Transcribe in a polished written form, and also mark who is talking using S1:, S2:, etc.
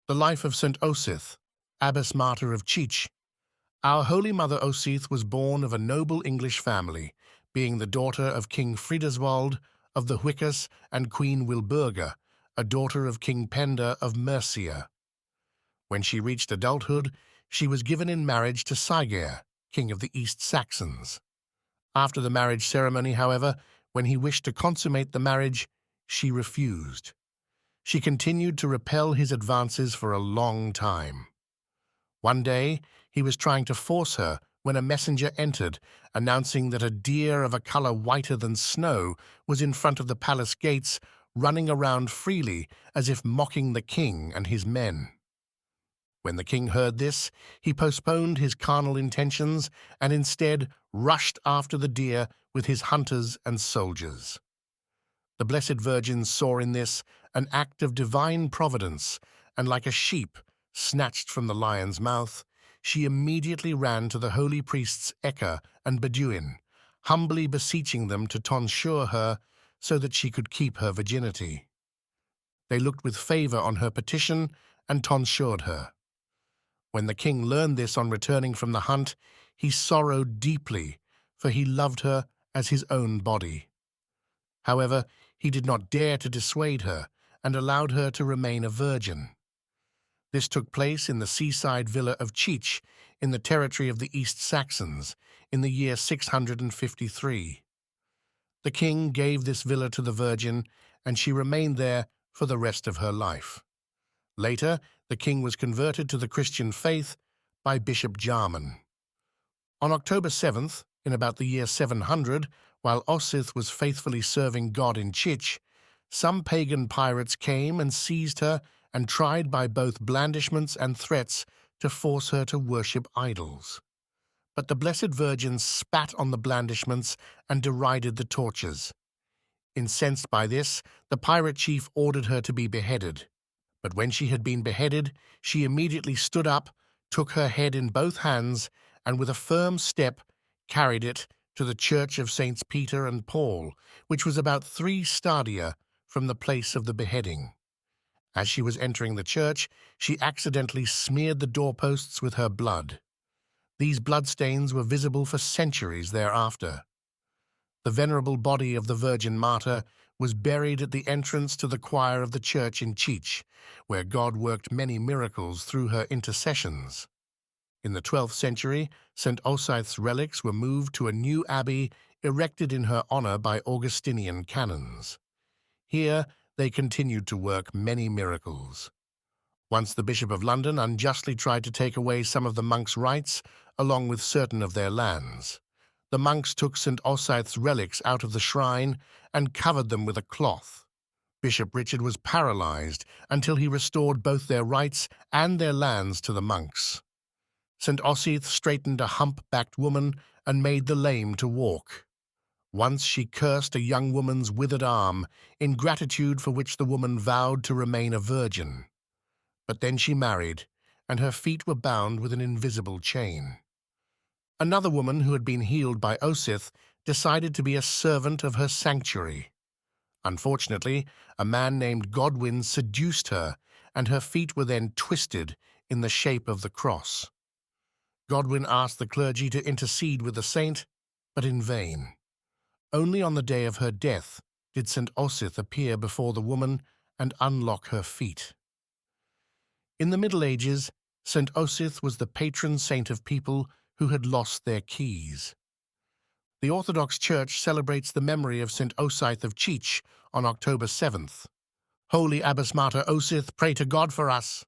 S1: The life of St. Osyth, Abbess Martyr of Chich. Our Holy Mother Osyth was born of a noble English family, being the daughter of King Frideswald of the Hwiccas and Queen Wilburga, a daughter of King Penda of Mercia. When she reached adulthood, she was given in marriage to Siggeir, king of the East Saxons. After the marriage ceremony, however, when he wished to consummate the marriage, she refused. She continued to repel his advances for a long time. One day, he was trying to force her when a messenger entered, announcing that a deer of a color whiter than snow was in front of the palace gates, running around freely as if mocking the king and his men. When the king heard this, he postponed his carnal intentions and instead rushed after the deer with his hunters and soldiers. The Blessed Virgin saw in this an act of divine providence, and like a sheep snatched from the lion's mouth, she immediately ran to the holy priests Ecke and Beduin, humbly beseeching them to tonsure her so that she could keep her virginity. They looked with favor on her petition and tonsured her. When the king learned this on returning from the hunt, he sorrowed deeply, for he loved her as his own body. However, he did not dare to dissuade her and allowed her to remain a virgin. This took place in the seaside villa of Chich in the territory of the East Saxons in the year 653. The king gave this villa to the Virgin, and she remained there for the rest of her life. Later, the king was converted to the Christian faith by Bishop Jarman. On October 7th, in about the year 700, while Osyth was faithfully serving God in Chich, some pagan pirates came and seized her and tried by both blandishments and threats to force her to worship idols. But the Blessed Virgin spat on the blandishments and derided the tortures. Incensed by this, the pirate chief ordered her to be beheaded. But when she had been beheaded, she immediately stood up, took her head in both hands, and with a firm step carried it to the church of Saints Peter and Paul, which was about 3 stadia from the place of the beheading. As she was entering the church, she accidentally smeared the doorposts with her blood. These bloodstains were visible for centuries thereafter. The venerable body of the Virgin Martyr was buried at the entrance to the choir of the church in Chich, where God worked many miracles through her intercessions. In the 12th century, St. Osyth's relics were moved to a new abbey erected in her honor by Augustinian canons. Here, they continued to work many miracles. Once the Bishop of London unjustly tried to take away some of the monks' rights, along with certain of their lands. The monks took St. Osyth's relics out of the shrine and covered them with a cloth. Bishop Richard was paralyzed until he restored both their rights and their lands to the monks. St. Osyth straightened a hump-backed woman and made the lame to walk. Once she cursed a young woman's withered arm, in gratitude for which the woman vowed to remain a virgin. But then she married, and her feet were bound with an invisible chain. Another woman who had been healed by Osyth decided to be a servant of her sanctuary. Unfortunately, a man named Godwin seduced her, and her feet were then twisted in the shape of the cross. Godwin asked the clergy to intercede with the saint, but in vain. Only on the day of her death did St. Osyth appear before the woman and unlock her feet. In the Middle Ages, St. Osyth was the patron saint of people who had lost their keys. The Orthodox Church celebrates the memory of St. Osyth of Chich on October 7th. Holy Abbess Martyr Osyth, pray to God for us.